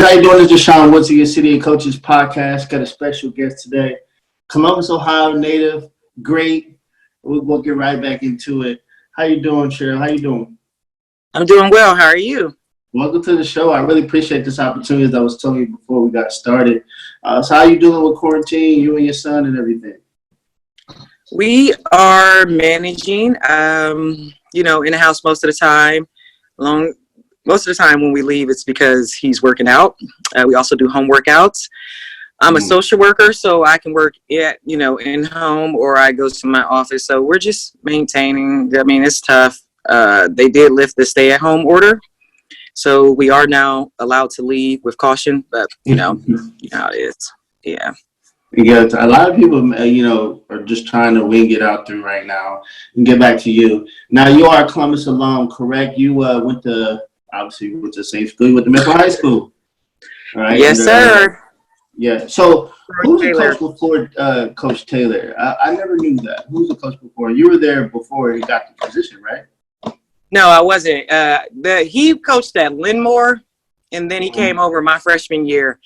How you doing? This is Deshaun Woods of your City of Coaches podcast. Got a special guest today. Columbus, Ohio native. Great. We'll get right back into it. How you doing, Cheryl? How you doing? I'm doing well. How are you? Welcome to the show. I really appreciate this opportunity, as I was telling you before we got started. So how you doing with quarantine, you and your son and everything? We are managing, in the house most of the time. Most of the time when we leave, it's because he's working out. We also do home workouts. I'm a social worker, so I can work in home, or I go to my office. So we're just maintaining. I mean, it's tough. They did lift the stay-at-home order, so we are now allowed to leave with caution. But you know how it is. Yeah. Yeah, a lot of people, are just trying to wing it out through right now. And get back to you. Now, you are a Columbus alum, correct? You went to the same school. You went to Middle High School. All right. Yes, sir. Yeah. So, who was the coach before Coach Taylor? I never knew that. Who was the coach before? You were there before he got the position, right? No, I wasn't. He coached at Linmore, and then he came over my freshman year.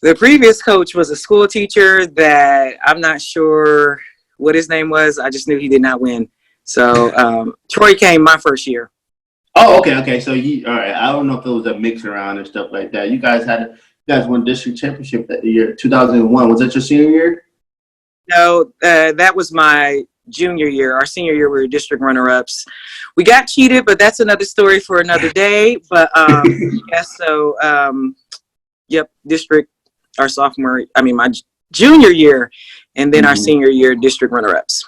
The previous coach was a school teacher that I'm not sure what his name was. I just knew he did not win. So Troy came my first year. Oh, okay. So all right. I don't know if it was a mix around and stuff like that. You guys won district championship that year, 2001. Was that your senior year? No, that was my junior year. Our senior year, we were district runner-ups. We got cheated, but that's another story for another day. But district. My junior year, and then our senior year district runner-ups.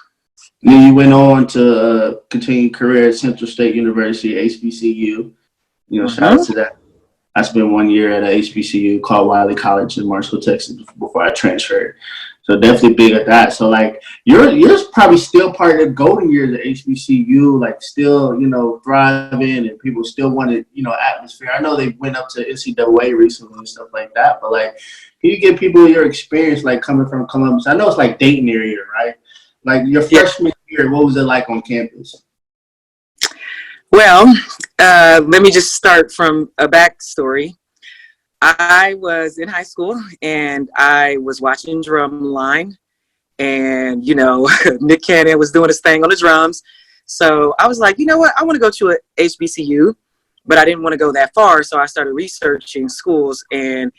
Then you went on to continue career at Central State University, HBCU. Shout out to that. I spent 1 year at a HBCU called Wiley College in Marshall, Texas before I transferred. So definitely big at that. So you're probably still part of the golden years of HBCU, still, thriving, and people still wanted, atmosphere. I know they went up to NCAA recently and stuff like that, but can you give people your experience coming from Columbus? I know it's Dayton area, right? Your freshman year, what was it like on campus? Well, let me just start from a backstory. I was in high school, and I was watching Drumline, and, Nick Cannon was doing his thing on the drums. So I was like, you know what? I want to go to a HBCU, but I didn't want to go that far. So I started researching schools, and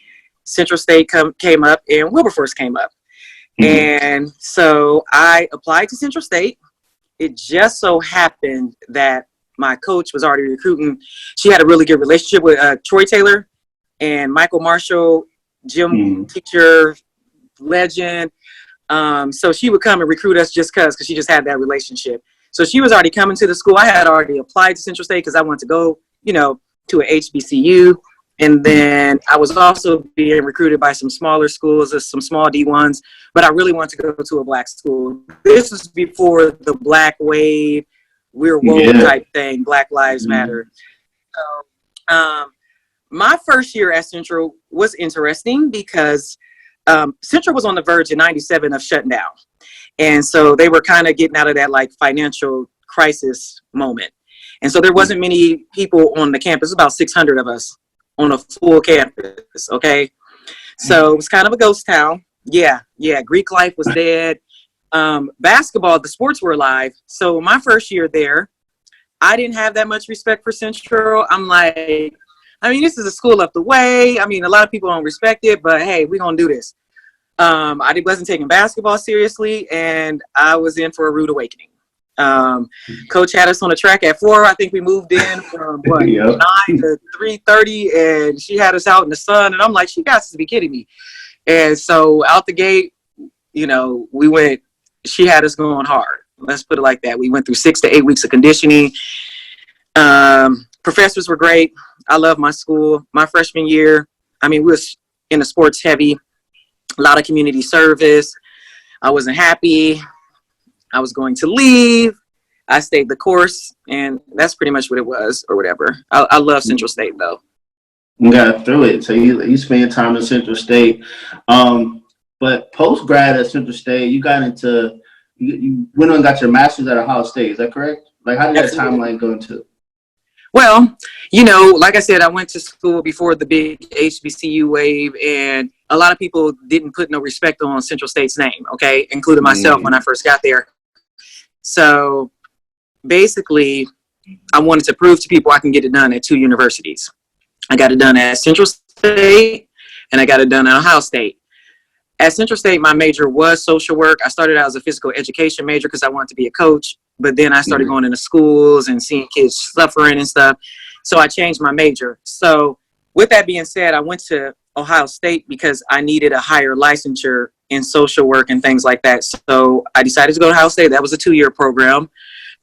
Central State came up, and Wilberforce came up. And so I applied to Central State. It just so happened that my coach was already recruiting. She had a really good relationship with Troy Taylor and Michael Marshall, gym teacher, legend. So she would come and recruit us just because she just had that relationship. So she was already coming to the school. I had already applied to Central State because I wanted to go, to an HBCU. And then I was also being recruited by some smaller schools, some small D1s, but I really wanted to go to a black school. This was before the black wave, we're woke type thing, Black Lives Matter. So my first year at Central was interesting because Central was on the verge in 97 of shutting down. And so they were kind of getting out of that financial crisis moment. And so there wasn't many people on the campus, about 600 of us on a full campus, okay? So it was kind of a ghost town. Yeah, Greek life was dead. Basketball, the sports were alive. So my first year there, I didn't have that much respect for Central. I'm like, this is a school up the way. A lot of people don't respect it, but hey, we're going to do this. I wasn't taking basketball seriously, and I was in for a rude awakening. Coach had us on the track at 4. I think we moved in from 9 to 3:30, and she had us out in the sun, and I'm like, she got to be kidding me. And so out the gate, we went, she had us going hard. Let's put it like that. We went through 6 to 8 weeks of conditioning. Professors were great. I love my school. My freshman year, we was in the sports heavy, a lot of community service. I wasn't happy. I was going to leave. I stayed the course, and that's pretty much what it was, or whatever. I love Central State, though. You got through it. So you spent your time at Central State. But post-grad at Central State, you went on and got your master's at Ohio State. Is that correct? How did that timeline go into? Well, like I said, I went to school before the big HBCU wave, and a lot of people didn't put no respect on Central State's name, okay, including myself when I first got there. So basically, I wanted to prove to people I can get it done at two universities. I got it done at Central State, and I got it done at Ohio State. At Central State, my major was social work. I started out as a physical education major because I wanted to be a coach, but then I started going into schools and seeing kids suffering and stuff. So I changed my major. So with that being said, I went to Ohio State because I needed a higher licensure in social work and things like that. So I decided to go to Ohio State. That was a 2-year program.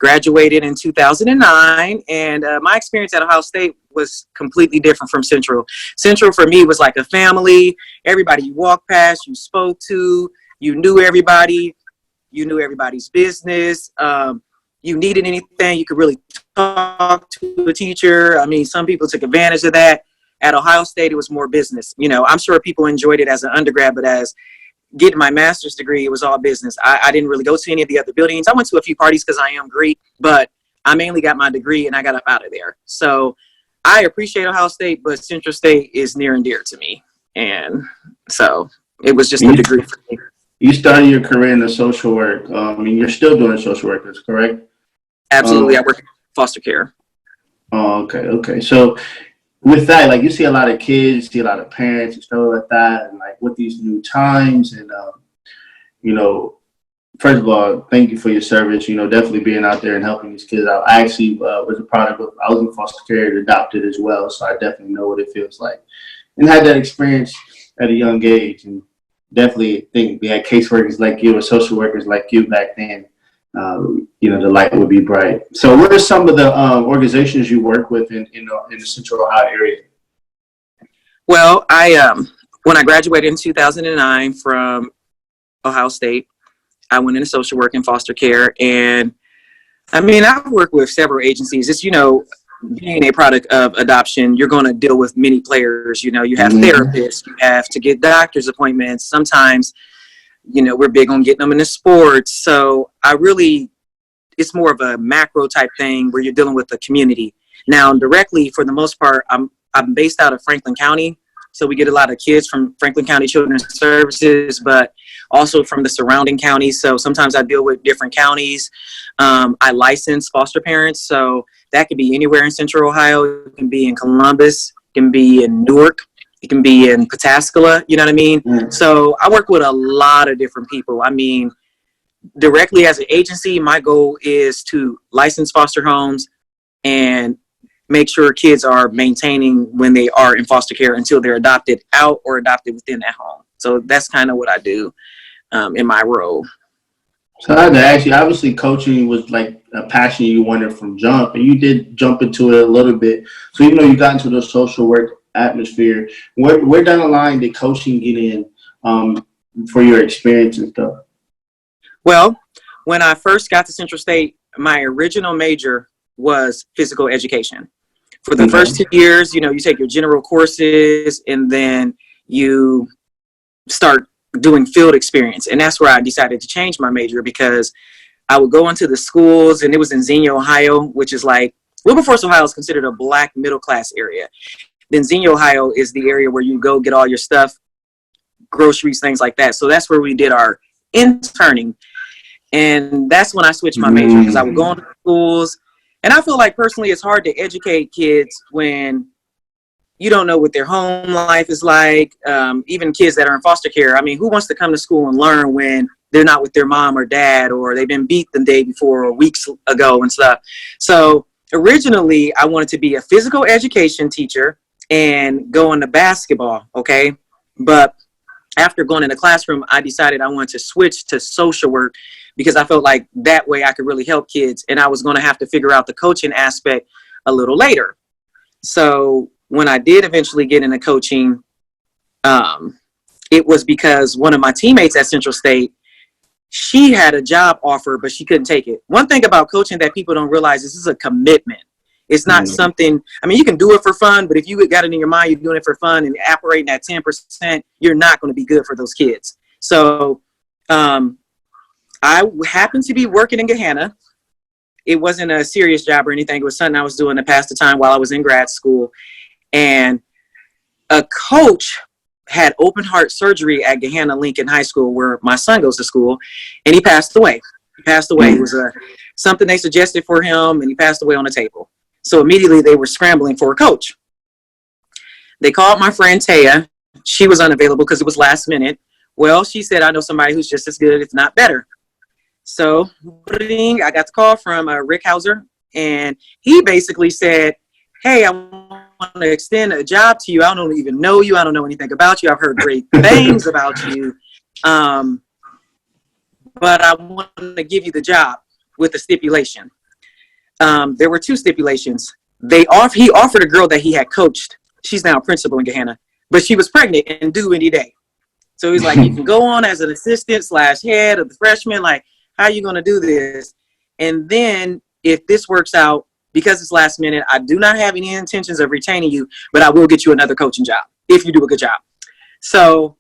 Graduated in 2009, and my experience at Ohio State was completely different from Central. Central for me was like a family. Everybody you walked past, you spoke to, you knew everybody, you knew everybody's business. You needed anything, you could really talk to a teacher. I mean, some people took advantage of that. At Ohio State, it was more business. I'm sure people enjoyed it as an undergrad, but as getting my master's degree, it was all business. I didn't really go to any of the other buildings. I went to a few parties because I am Greek, but I mainly got my degree and I got up out of there. So I appreciate Ohio State, but Central State is near and dear to me. And so it was just a degree for me. You started your career in the social work. You're still doing social work, is correct? Absolutely. I work in foster care. Oh, okay. So with that, like, you see a lot of kids, you see a lot of parents and stuff like that, and like with these new times, and first of all, thank you for your service. Definitely being out there and helping these kids out. I actually was a product of, I was in foster care and adopted as well, so I definitely know what it feels like, and had that experience at a young age. And definitely think we had caseworkers like you and social workers like you back then. The light would be bright. So what are some of the organizations you work with in the Central Ohio area? Well, when I graduated in 2009 from Ohio State, I went into social work and foster care. And I've worked with several agencies. It's, being a product of adoption, you're going to deal with many players. You have therapists, you have to get doctor's appointments. Sometimes, we're big on getting them into sports. So it's more of a macro type thing where you're dealing with the community. Now, directly, for the most part, I'm based out of Franklin County. So we get a lot of kids from Franklin County Children's Services, but also from the surrounding counties. So sometimes I deal with different counties. I license foster parents. So that could be anywhere in Central Ohio. It can be in Columbus. It can be in Newark. It can be in Pataskala. You know what I mean? So I work with a lot of different people. Directly as an agency, my goal is to license foster homes and make sure kids are maintaining when they are in foster care until they're adopted out or adopted within that home. So that's kind of what I do in my role. So I had to ask you, obviously coaching was like a passion you wanted from jump, and you did jump into it a little bit. So even though you got into the social work atmosphere, where down the line did coaching get in for your experience and stuff? Well, when I first got to Central State, my original major was physical education. For the first 2 years, you take your general courses and then you start doing field experience. And that's where I decided to change my major, because I would go into the schools, and it was in Xenia, Ohio, which is like, Wilberforce, Ohio is considered a Black middle class area. Then Xenia, Ohio is the area where you go get all your stuff, groceries, things like that. So that's where we did our interning. And that's when I switched my major, because I would go into schools. And I feel like personally it's hard to educate kids when you don't know what their home life is like. Even kids that are in foster care. Who wants to come to school and learn when they're not with their mom or dad, or they've been beat the day before or weeks ago and stuff. So originally I wanted to be a physical education teacher and go into basketball. Okay. But after going in the classroom, I decided I wanted to switch to social work, because I felt like that way I could really help kids, and I was going to have to figure out the coaching aspect a little later. So when I did eventually get into coaching, it was because one of my teammates at Central State, she had a job offer, but she couldn't take it. One thing about coaching that people don't realize is this is a commitment. It's not something, you can do it for fun, but if you got it in your mind, you're doing it for fun and operating at 10%, you're not going to be good for those kids. So I happened to be working in Gahanna, It wasn't a serious job or anything. It was something I was doing to pass the time while I was in grad school. And a coach had open heart surgery at Gahanna Lincoln High School, where my son goes to school, and he passed away. It was something they suggested for him, and he passed away on the table. So immediately they were scrambling for a coach. They called my friend Taya. She was unavailable because it was last minute. Well, she said, I know somebody who's just as good, if not better. So I got the call from Rick Hauser, and he basically said, hey, I want to extend a job to you. I don't even know you. I don't know anything about you. I've heard great things about you. But I want to give you the job with a stipulation. There were two stipulations. He offered a girl that he had coached. She's now a principal in Gahanna, but she was pregnant and due any day. So he's like, you can go on as an assistant / head of the freshman. Like, how are you going to do this? And then if this works out, because it's last minute, I do not have any intentions of retaining you, but I will get you another coaching job if you do a good job. So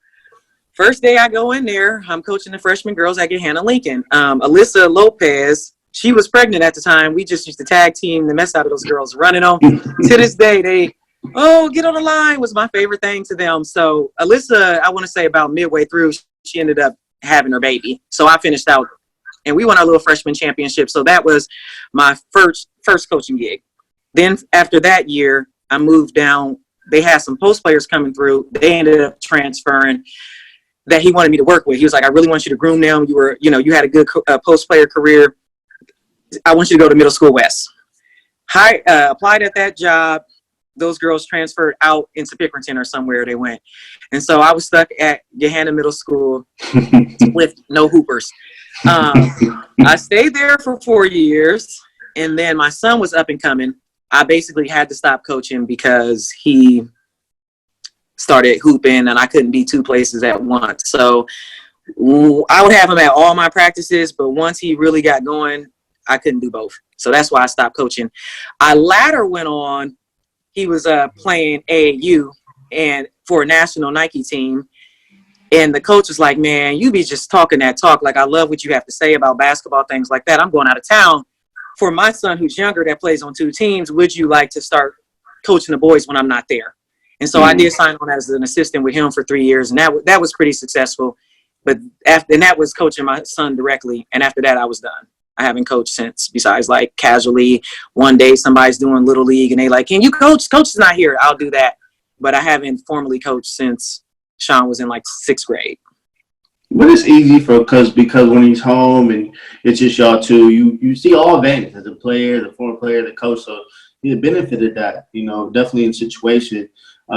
first day I go in there, I'm coaching the freshman girls at Gahanna Lincoln. Alyssa Lopez, she was pregnant at the time. We just used to tag team the mess out of those girls, running on. To this day, get on the line was my favorite thing to them. So Alyssa, I want to say about midway through, she ended up having her baby. So I finished out, and we won our little freshman championship. So that was my first coaching gig. Then after that year, I moved down. They had some post players coming through. They ended up transferring that he wanted me to work with. He was like, I really want you to groom them. You had a good post player career. I want you to go to Middle School West. Applied at that job. Those girls transferred out into Pickerington or somewhere they went. And so I was stuck at Gahanna Middle School with no hoopers. I stayed there for 4 years, and then my son was up and coming. I basically had to stop coaching because he started hooping, and I couldn't be two places at once. So I would have him at all my practices, but once he really got going, I couldn't do both. So that's why I stopped coaching. I later went on. He was playing AAU and for a national Nike team. And the coach was like, man, you be just talking that talk. Like, I love what you have to say about basketball, things like that. I'm going out of town. For my son who's younger that plays on two teams, would you like to start coaching the boys when I'm not there? And so I did sign on as an assistant with him for 3 years. And that was pretty successful. But that was coaching my son directly. And after that, I was done. I haven't coached since, besides like casually. One day somebody's doing Little League and they like, can you coach? Coach is not here. I'll do that. But I haven't formally coached since Sean was in like 6th grade. But it's easy because when he's home and it's just y'all two, you see all advantages as a player, the former player, the coach. So he benefited that, definitely in situation.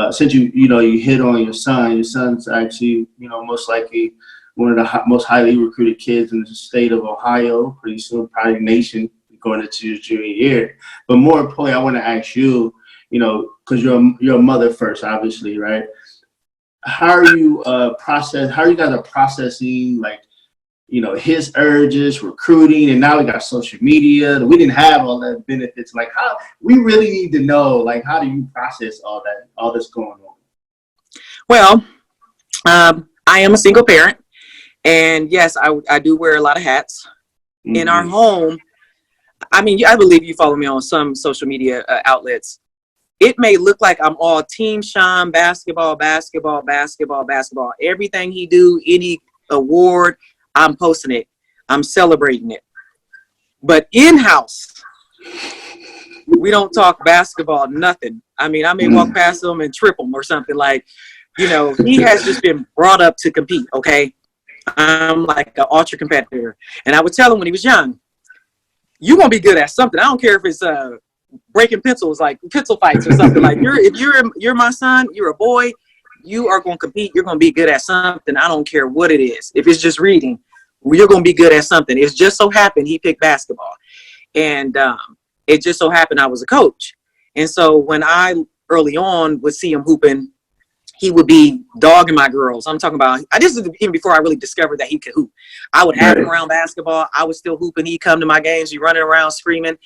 Since you hit on your son. Your son's actually, most likely one of the most highly recruited kids in the state of Ohio, pretty soon, probably nation, going into his junior year. But more importantly, I want to ask you, because you're a mother first, obviously, right? How are you guys processing, like, his urges, recruiting, and now we got social media. We didn't have all that benefits. Like, how we really need to know, like, how do you process all this going on? Well, I am a single parent. And yes, I do wear a lot of hats. Mm-hmm. In our home. I mean, I believe you follow me on some social media outlets. It may look like I'm all Team Sean, basketball. Everything he do, any award, I'm posting it. I'm celebrating it. But in-house, we don't talk basketball, nothing. I mean, I may walk past him and trip him or something. Like, he has just been brought up to compete, okay? I'm like an ultra competitor. And I would tell him when he was young, you're going to be good at something. I don't care if it's breaking pencils, like pencil fights or something. Like, if you're my son, you're a boy, you are going to compete. You're going to be good at something. I don't care what it is. If it's just reading, you're going to be good at something. It's just so happened he picked basketball. And it just so happened I was a coach. And so when I early on would see him hooping, he would be dogging my girls. I'm talking about, this is even before I really discovered that he could hoop. I would have him around basketball. I was still hooping. He'd come to my games. He'd running around screaming.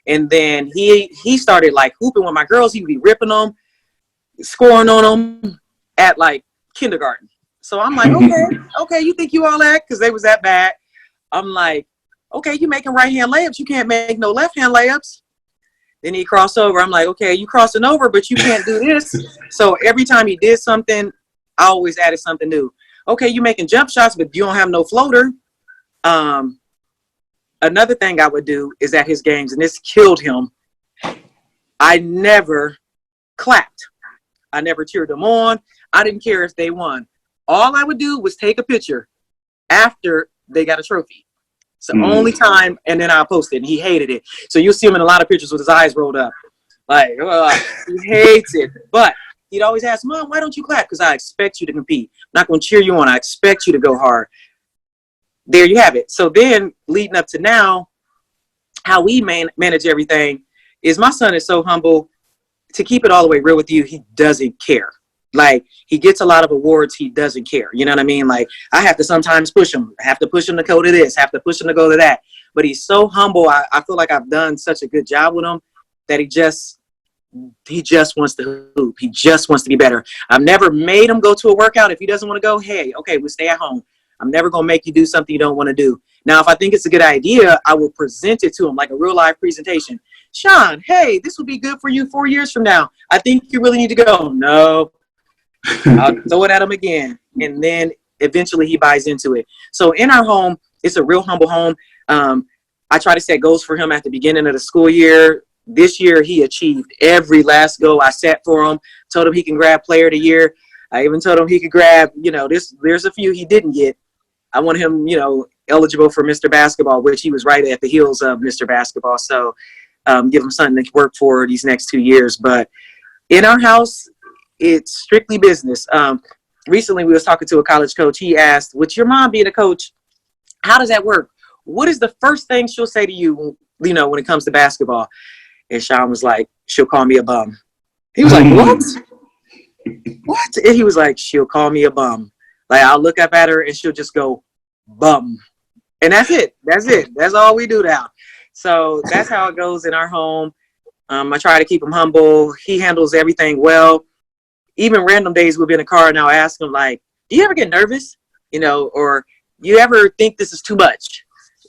And then he started like hooping with my girls. He would be ripping them, scoring on them at like kindergarten. So I'm like, okay, you think you all that? Because they was that bad. I'm like, okay, you making right-hand layups. You can't make no left-hand layups. Then he crossed over. I'm like, okay, you crossing over, but you can't do this. So every time he did something, I always added something new. Okay, you making jump shots, but you don't have no floater. Another thing I would do is at his games, and this killed him, I never clapped. I never cheered them on. I didn't care if they won. All I would do was take a picture after they got a trophy. It's the only time, and then I'll post it, and he hated it. So you'll see him in a lot of pictures with his eyes rolled up. Like, he hates it. But he'd always ask, Mom, why don't you clap? Because I expect you to compete. I'm not going to cheer you on. I expect you to go hard. There you have it. So then leading up to now, how we manage everything is my son is so humble. To keep it all the way real with you, he doesn't care. Like, he gets a lot of awards. He doesn't care. You know what I mean? Like, I have to sometimes push him. I have to push him to go to this, have to push him to go to that. But he's so humble. I feel like I've done such a good job with him that he just wants to hoop. He just wants to be better. I've never made him go to a workout. If he doesn't want to go, hey, okay, we'll stay at home. I'm never going to make you do something you don't want to do. Now, if I think it's a good idea, I will present it to him like a real life presentation. Sean, hey, this will be good for you 4 years from now. I think you really need to go. No. I'll throw it at him again. And then eventually he buys into it. So in our home, it's a real humble home. I try to set goals for him at the beginning of the school year. This year, he achieved every last goal I set for him. Told him he can grab player of the year. I even told him he could grab, there's a few he didn't get. I want him, eligible for Mr. Basketball, which he was right at the heels of Mr. Basketball. So give him something to work for these next 2 years. But in our house, it's strictly business. Recently, we was talking to a college coach. He asked, with your mom being a coach, how does that work? What is the first thing she'll say to you, when it comes to basketball? And Sean was like, she'll call me a bum. He was like, what? What? And he was like, she'll call me a bum. Like, I'll look up at her and she'll just go, bum. And that's it. That's it. That's all we do now. So that's how it goes in our home. I try to keep him humble. He handles everything well. Even random days we'll be in the car and I'll ask him, like, do you ever get nervous? Or you ever think this is too much?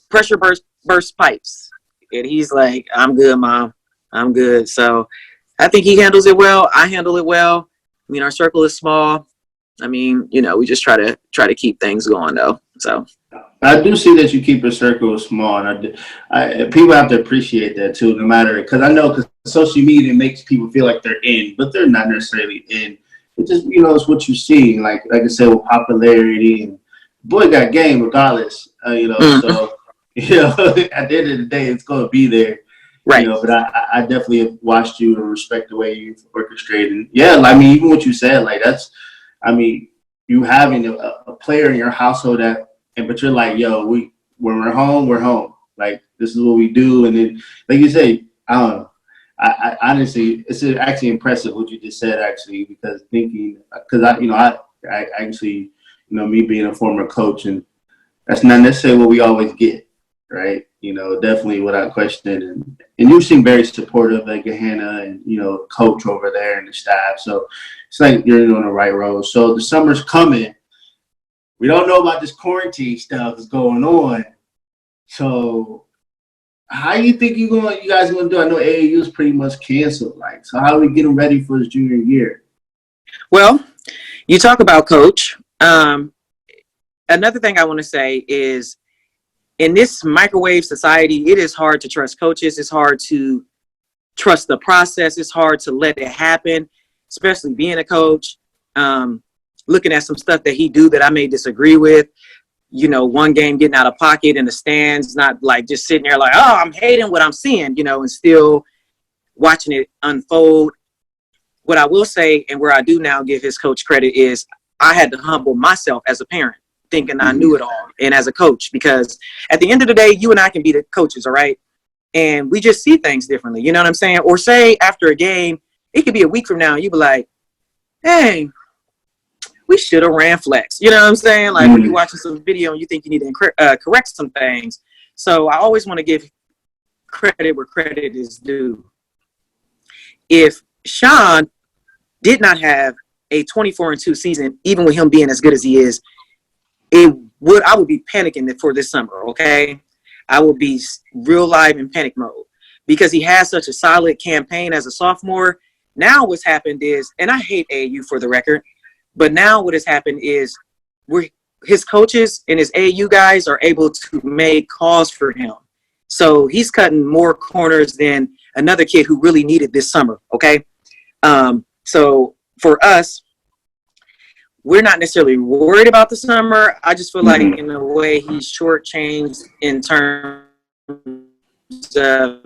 Pressure burst pipes. And he's like, I'm good, Mom. I'm good. So I think he handles it well. I handle it well. Our circle is small. We just try to keep things going, though. So I do see that you keep your circle small, and people have to appreciate that too. No matter, because social media makes people feel like they're in, but they're not necessarily in. It just it's what you see. Like I said, with popularity, and boy got game regardless. So at the end of the day, it's going to be there. Right. But I definitely have watched you and respect the way you've orchestrated. And even what you said, like you having a player in your household but you're like, yo, when we're home, we're home. Like, this is what we do. And then, like you say, I don't know. I honestly, it's actually impressive what you just said, actually, because I actually, me being a former coach, and that's not necessarily what we always get, right? Definitely without question. And you seem very supportive of Gehenna and, coach over there and the staff. So it's like you're on the right road. So the summer's coming. We don't know about this quarantine stuff that's going on. So how you think you guys are going to do? I know AAU is pretty much canceled. Like, so how are we getting ready for his junior year? Well, you talk about coach. Another thing I want to say is, in this microwave society, it is hard to trust coaches. It's hard to trust the process. It's hard to let it happen, especially being a coach. Looking at some stuff that he do that I may disagree with. One game getting out of pocket in the stands, not like just sitting there like, oh, I'm hating what I'm seeing, and still watching it unfold. What I will say, and where I do now give his coach credit, is I had to humble myself as a parent, thinking I knew it all, and as a coach, because at the end of the day, you and I can be the coaches, all right? And we just see things differently, you know what I'm saying? Or say after a game, it could be a week from now, you be like, hey, we should have ran flex. You know what I'm saying? Like when you're watching some video and you think you need to correct some things. So I always want to give credit where credit is due. If Sean did not have a 24-2 season, even with him being as good as he is, I would be panicking for this summer, okay? I will be real live in panic mode because he has such a solid campaign as a sophomore. Now what's happened is, and I hate AAU for the record, but now what has happened is his coaches and his AAU guys are able to make calls for him. So he's cutting more corners than another kid who really needed this summer. Okay. So for us, we're not necessarily worried about the summer. I just feel like in a way he's shortchanged in terms of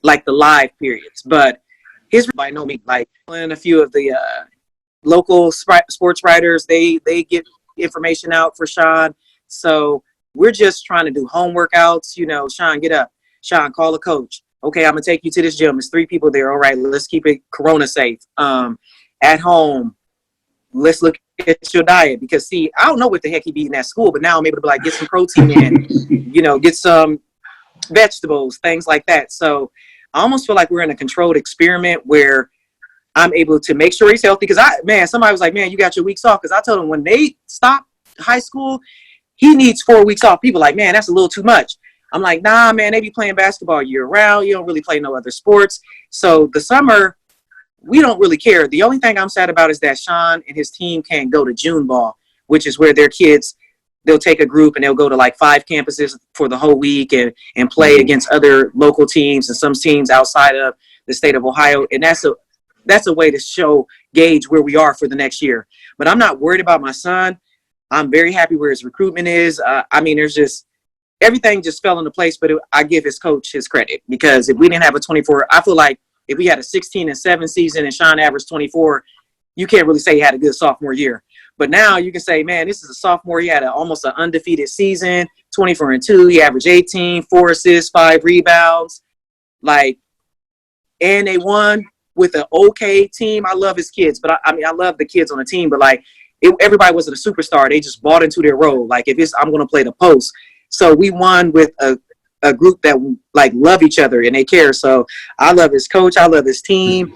like the live periods, but his by no means like and a few of the local sports writers, they get information out for Sean. So we're just trying to do home workouts. You know, Sean, get up. Sean, call a coach. Okay, I'm gonna take you to this gym. There's 3 people there. All right, let's keep it corona safe. At home, let's look at your diet because see, I don't know what the heck he be eating at school, but now I'm able to be like get some protein in, you know, get some vegetables, things like that. So I almost feel like we're in a controlled experiment where I'm able to make sure he's healthy. Because somebody was like, man, you got your weeks off. Because I told him when they stop high school, he needs 4 weeks off. People like, man, that's a little too much. I'm like, nah, man, they be playing basketball year round. You don't really play no other sports. So the summer, we don't really care. The only thing I'm sad about is that Sean and his team can't go to June ball, which is where their kids, they'll take a group and they'll go to like 5 campuses for the whole week and play against other local teams and some teams outside of the state of Ohio. And that's a way to gauge where we are for the next year. But I'm not worried about my son. I'm very happy where his recruitment is. I mean, there's just everything just fell into place, but I give his coach his credit because if we didn't have a 24, I feel like if we had a 16-7 season and Sean averaged 24, you can't really say he had a good sophomore year. But now you can say, man, this is a sophomore. He had almost an undefeated season, 24-2. He averaged 18, 4 assists, 5 rebounds. Like, and they won with an okay team. I love his kids, but I mean, I love the kids on the team, but like everybody wasn't a superstar. They just bought into their role. Like I'm going to play the post. So we won with a group that like love each other and they care. So I love his coach. I love his team.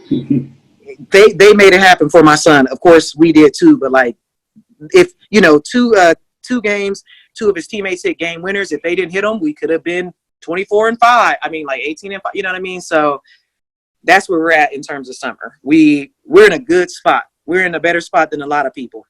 They made it happen for my son. Of course we did too, but like if, you know, two games, 2 of his teammates hit game winners. If they didn't hit them, we could have been 24-5. I mean, like 18-5, you know what I mean? So that's where we're at in terms of summer. We're in a good spot. We're in a better spot than a lot of people.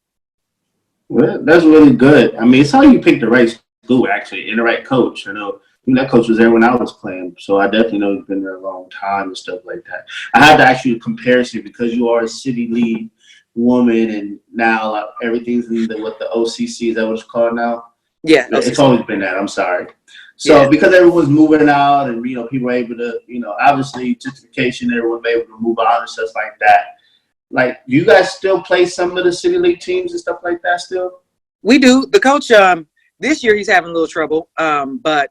Well, that's really good. I mean, it's how you pick the right school, actually, and the right coach. You know, that coach was there when I was playing, so I definitely know he's been there a long time and stuff like that. I had to ask you a comparison because you are a city lead woman, and now everything's in what the OCC, is that what it's called now? Yeah, it's always been that. I'm sorry. So because everyone's moving out and, you know, people are able to, you know, obviously gentrification, everyone's able to move out and stuff like that. Like, do you guys still play some of the city league teams and stuff like that still? We do. The coach, this year he's having a little trouble. But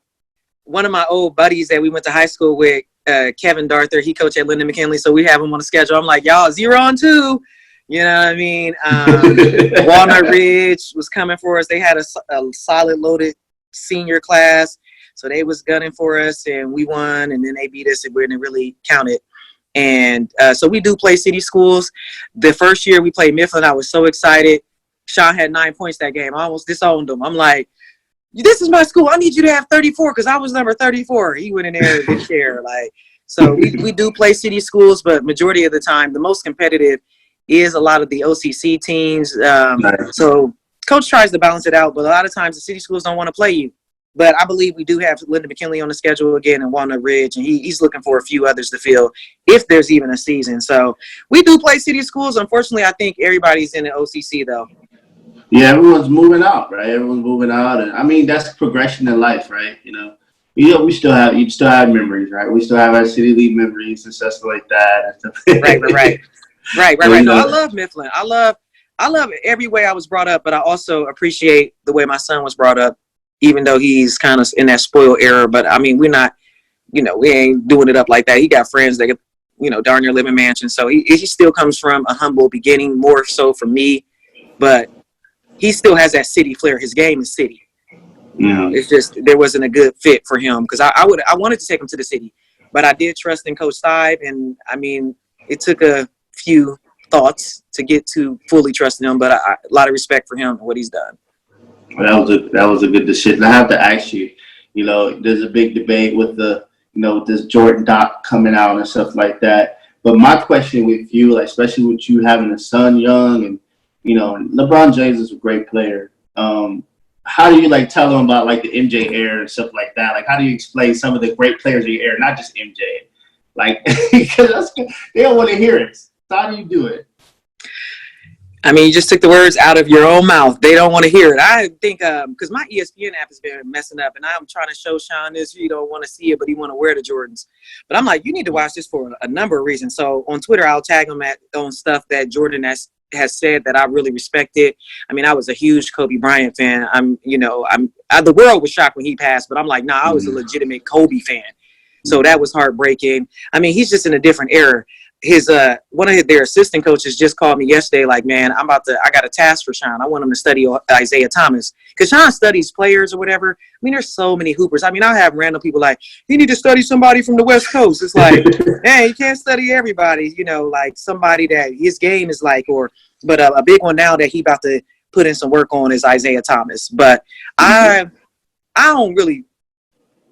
one of my old buddies that we went to high school with, Kevin Darther, he coached at Lyndon McKinley. So we have him on the schedule. I'm like, y'all 0-2. You know what I mean? Walnut Ridge was coming for us. They had a solid loaded senior class. So they was gunning for us and we won, and then they beat us and we didn't really count it. And so we do play city schools. The first year we played Mifflin, I was so excited. Sean had 9 points that game. I almost disowned him. I'm like, this is my school. I need you to have 34 because I was number 34. He went in there and didn't care. Like, so we do play city schools, but majority of the time, the most competitive is a lot of the OCC teams. Nice. So coach tries to balance it out, but a lot of times the city schools don't want to play you. But I believe we do have Lyndon McKinley on the schedule again in Walnut Ridge, and he's looking for a few others to fill if there's even a season. So we do play city schools. Unfortunately, I think everybody's in the OCC, though. Yeah, everyone's moving out, right? Everyone's moving out. And, I mean, that's progression in life, right? You still have memories, right? We still have our city league memories and stuff like that. Right. No, I love Mifflin. I love every way I was brought up, but I also appreciate the way my son was brought up, even though he's kind of in that spoiled era. But I mean, we're not, we ain't doing it up like that. He got friends that, darn near live in mansions. So he still comes from a humble beginning, more so for me, but he still has that city flair. His game is city. It's just, there wasn't a good fit for him because I wanted to take him to the city, but I did trust in Coach Stive. And I mean, it took a few thoughts to get to fully trusting him, but a lot of respect for him and what he's done. Well, that was a good decision. I have to ask you, You know, there's a big debate with the, you know, with this Jordan doc coming out and stuff like that. But my question with you, like, especially with you having a son young, and, you know, LeBron James is a great player. How do you like tell them about like the MJ era and stuff like that? Like, how do you explain some of the great players of your era, not just MJ? Like, because they don't want to hear it. So how do you do it? I mean, you just took the words out of your own mouth. They don't want to hear it. I think because my ESPN app has been messing up, and I'm trying to show Sean this. He don't want to see it, but he want to wear the Jordans. But I'm like, you need to watch this for a number of reasons. So on Twitter, I'll tag him on stuff that Jordan has said that I really respected. I mean, I was a huge Kobe Bryant fan. The world was shocked when he passed, but I'm like, nah, I was a legitimate Kobe fan. So that was heartbreaking. I mean, he's just in a different era. His one of their assistant coaches just called me yesterday, like, man, I got a task for Sean. I want him to study Isaiah Thomas, because Sean studies players or whatever. I mean, there's so many hoopers. I mean, I'll have random people like, you need to study somebody from the West Coast. It's like, hey, you can't study everybody, you know, like somebody that his game is like, but a big one now that he about to put in some work on is Isaiah Thomas. But I don't really.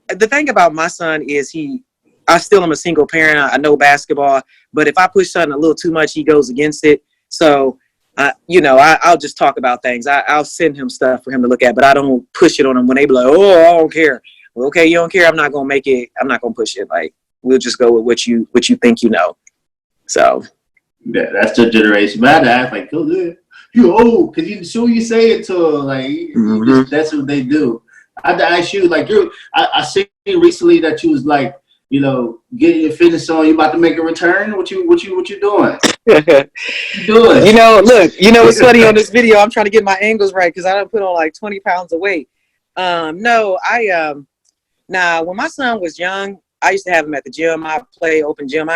The thing about my son is I still am a single parent. I know basketball, but if I push something a little too much, he goes against it. So, I'll just talk about things. I'll send him stuff for him to look at, but I don't push it on him when they be like, oh, I don't care. Well, okay, you don't care. I'm not going to make it. I'm not going to push it. Like, we'll just go with what you think you know. So. Yeah, that's the generation. But I had to ask, like, oh, yeah, you old. Because as soon as you say it to them, like, that's what they do. I had to ask you, like, I seen recently that you was like, you know, getting your fitness on. You about to make a return? What you doing? You doing? You know, look. You know what's funny on this video? I'm trying to get my angles right because I done put on like 20 pounds of weight. When my son was young, I used to have him at the gym. I play open gym.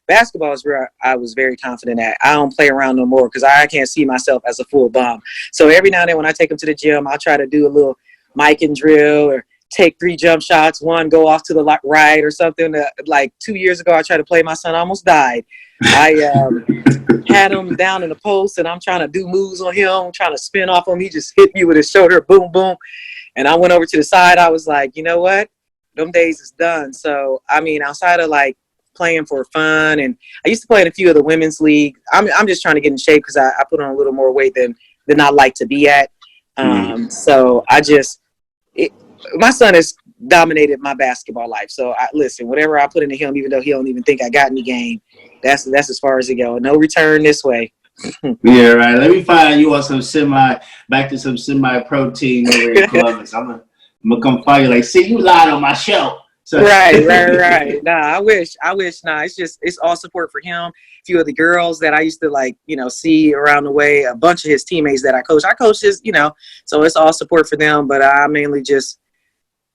Basketball is where I was very confident at. I don't play around no more because I can't see myself as a full bum. So every now and then when I take him to the gym, I'll try to do a little mic and drill or take 3 jump shots, one go off to the right or something. Like 2 years ago, I tried to play. My son almost died. I had him down in the post, and I'm trying to do moves on him, trying to spin off him. He just hit me with his shoulder, boom, boom. And I went over to the side. I was like, you know what? Them days is done. So, I mean, outside of like playing for fun, and I used to play in a few of the women's league. I'm just trying to get in shape because I put on a little more weight than I like to be at. So my son has dominated my basketball life. So listen, whatever I put into him, even though he don't even think I got any game, that's as far as it goes. No return this way. Yeah, right. Let me find you on some semi protein over in Columbus. I'm gonna come find you. Like, see, you lied on my show. So. Right. Nah, I wish. Nah, it's all support for him. A few of the girls that I used to see around the way, a bunch of his teammates that I coach his, so it's all support for them. But I mainly just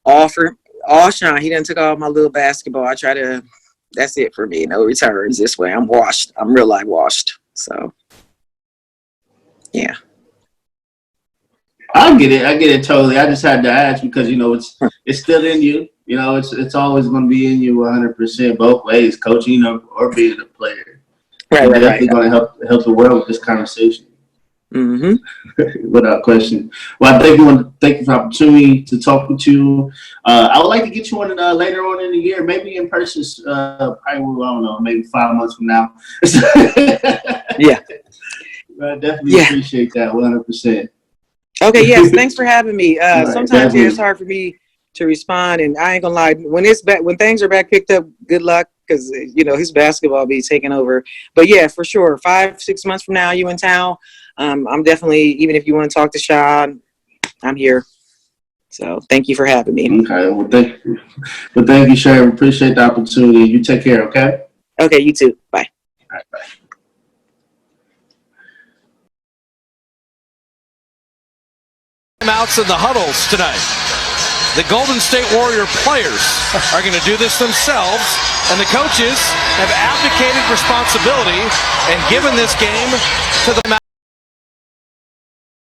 offer all Sean. He done took all my little basketball. That's it for me. No returns this way. I'm washed. I'm real life washed. So, yeah. I get it totally. I just had to ask because it's still in you. It's always going to be in you 100% both ways, coaching or being a player. Right. Definitely going to help the world with this conversation. Without question. Well, I thank you for the opportunity to talk with you. I would like to get you on later on in the year, maybe in person. Probably, I don't know, maybe 5 months from now. Yeah. I definitely appreciate that 100%. Okay. Yes. Thanks for having me. Sometimes definitely. It's hard for me to respond, and I ain't gonna lie. When things are back picked up, good luck, because his basketball be taking over. But yeah, for sure, 5-6 months from now, you in town. I'm definitely, even if you want to talk to Sean, I'm here. So thank you for having me. Okay, well thank you, Sherrie. Appreciate the opportunity. You take care. Okay. Okay, you too. Bye. All right, bye. Timeouts in the huddles tonight. The Golden State Warrior players are going to do this themselves, and the coaches have abdicated responsibility and given this game to the